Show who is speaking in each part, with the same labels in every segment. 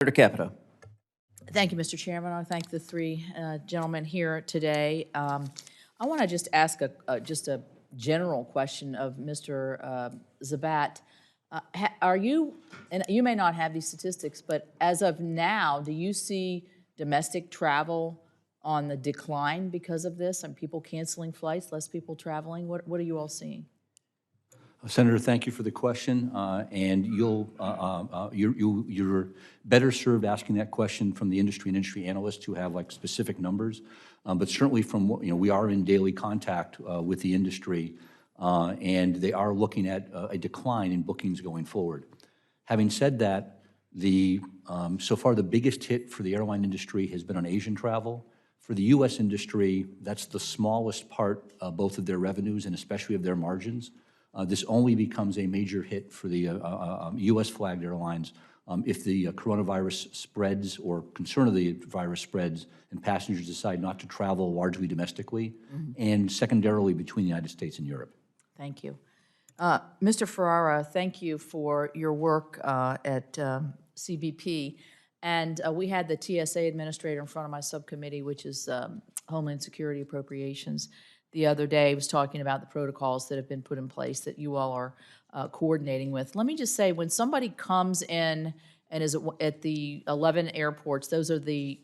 Speaker 1: Senator Capito.
Speaker 2: Thank you, Mr. Chairman. I thank the three gentlemen here today. I want to just ask just a general question of Mr. Zabat. Are you, and you may not have these statistics, but as of now, do you see domestic travel on the decline because of this? And people canceling flights, less people traveling? What are you all seeing?
Speaker 3: Senator, thank you for the question, and you're better served asking that question from the industry and industry analysts who have like specific numbers. But certainly from what, we are in daily contact with the industry, and they are looking at a decline in bookings going forward. Having said that, so far the biggest hit for the airline industry has been on Asian travel. For the U.S. industry, that's the smallest part both of their revenues and especially of their margins. This only becomes a major hit for the U.S. flagged airlines if the coronavirus spreads or concern of the virus spreads and passengers decide not to travel largely domestically and secondarily between the United States and Europe.
Speaker 2: Thank you. Mr. Ferrara, thank you for your work at CBP. And we had the TSA administrator in front of my subcommittee, which is Homeland Security Appropriations, the other day. Was talking about the protocols that have been put in place that you all are coordinating with. Let me just say, when somebody comes in and is at the 11 airports, those are the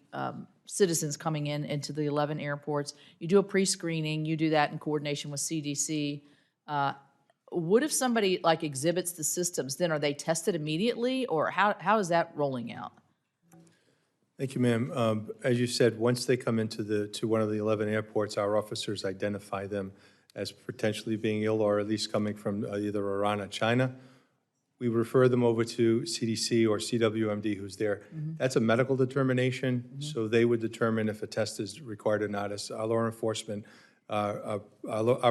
Speaker 2: citizens coming into the 11 airports, you do a pre-screening, you do that in coordination with CDC. What if somebody like exhibits the systems, then are they tested immediately, or how is that rolling out?
Speaker 4: Thank you, ma'am. As you said, once they come into one of the 11 airports, our officers identify them as potentially being ill or at least coming from either Iran or China. We refer them over to CDC or CWMD, who's there. That's a medical determination, so they would determine if a test is required or not. As our law enforcement, our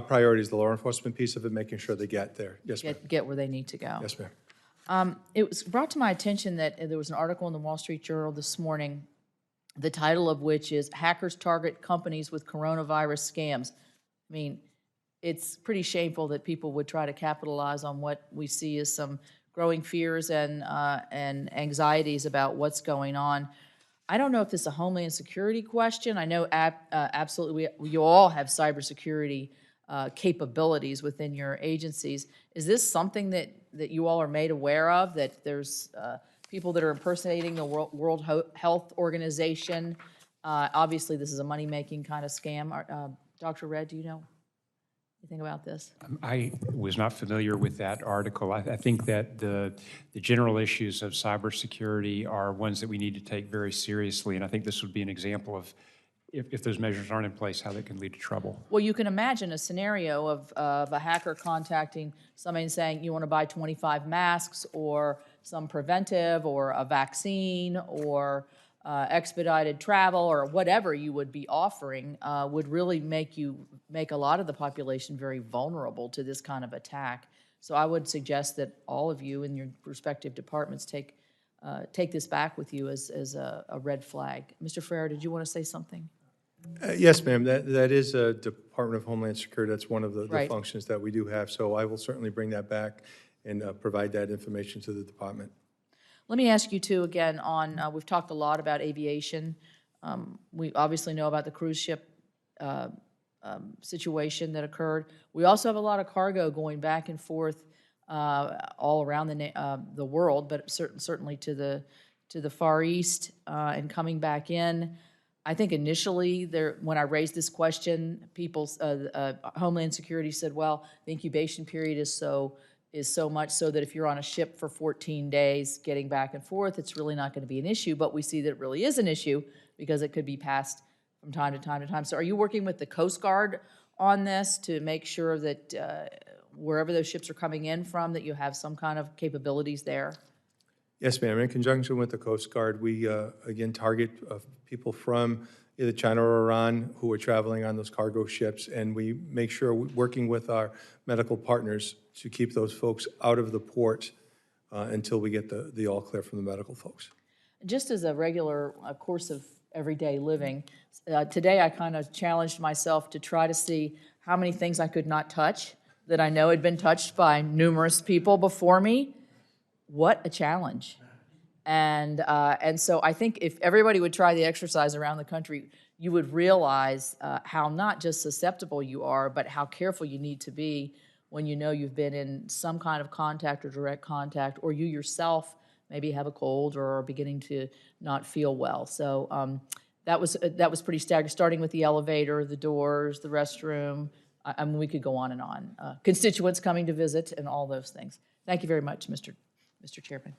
Speaker 4: priority is the law enforcement piece of it, making sure they get there. Yes, ma'am.
Speaker 2: Get where they need to go.
Speaker 4: Yes, ma'am.
Speaker 2: It was brought to my attention that there was an article in the Wall Street Journal this morning, the title of which is "Hackers Target Companies with Coronavirus Scams." I mean, it's pretty shameful that people would try to capitalize on what we see as some growing fears and anxieties about what's going on. I don't know if this is a Homeland Security question. I know absolutely you all have cybersecurity capabilities within your agencies. Is this something that you all are made aware of, that there's people that are impersonating the World Health Organization? Obviously, this is a money-making kind of scam. Dr. Redd, do you know anything about this?
Speaker 5: I was not familiar with that article. I think that the general issues of cybersecurity are ones that we need to take very seriously, and I think this would be an example of if those measures aren't in place, how that can lead to trouble.
Speaker 2: Well, you can imagine a scenario of a hacker contacting somebody and saying, you want to buy 25 masks or some preventive or a vaccine or expedited travel or whatever you would be offering would really make a lot of the population very vulnerable to this kind of attack. So I would suggest that all of you in your respective departments take this back with you as a red flag. Mr. Ferrer, did you want to say something?
Speaker 4: Yes, ma'am. That is a Department of Homeland Security. That's one of the
Speaker 2: Right.
Speaker 4: functions that we do have. So I will certainly bring that back and provide that information to the department.
Speaker 2: Let me ask you too again on, we've talked a lot about aviation. We obviously know about the cruise ship situation that occurred. We also have a lot of cargo going back and forth all around the world, but certainly to the Far East and coming bach in. I think initially, when I raised this question, Homeland Security said, well, the incubation period is so much so that if you're on a ship for 14 days getting back and forth, it's really not going to be an issue. But we see that it really is an issue because it could be passed from time to time to time. So are you working with the Coast Guard on this to make sure that wherever those ships are coming in from, that you have some kind of capabilities there?
Speaker 4: Yes, ma'am. In conjunction with the Coast Guard, we, again, target people from either China or Iran who are traveling on those cargo ships, and we make sure, working with our medical partners, to keep those folks out of the port until we get the all clear from the medical folks.
Speaker 2: Just as a regular course of everyday living, today I kind of challenged myself to try to see how many things I could not touch that I know had been touched by numerous people before me. What a challenge. And so I think if everybody would try the exercise around the country, you would realize how not just susceptible you are, but how careful you need to be when you know you've been in some kind of contact or direct contact, or you yourself maybe have a cold or are beginning to not feel well. So that was pretty staggering, starting with the elevator, the doors, the restroom. I mean, we could go on and on. Constituents coming to visit and all those things. Thank you very much, Mr. Chairman.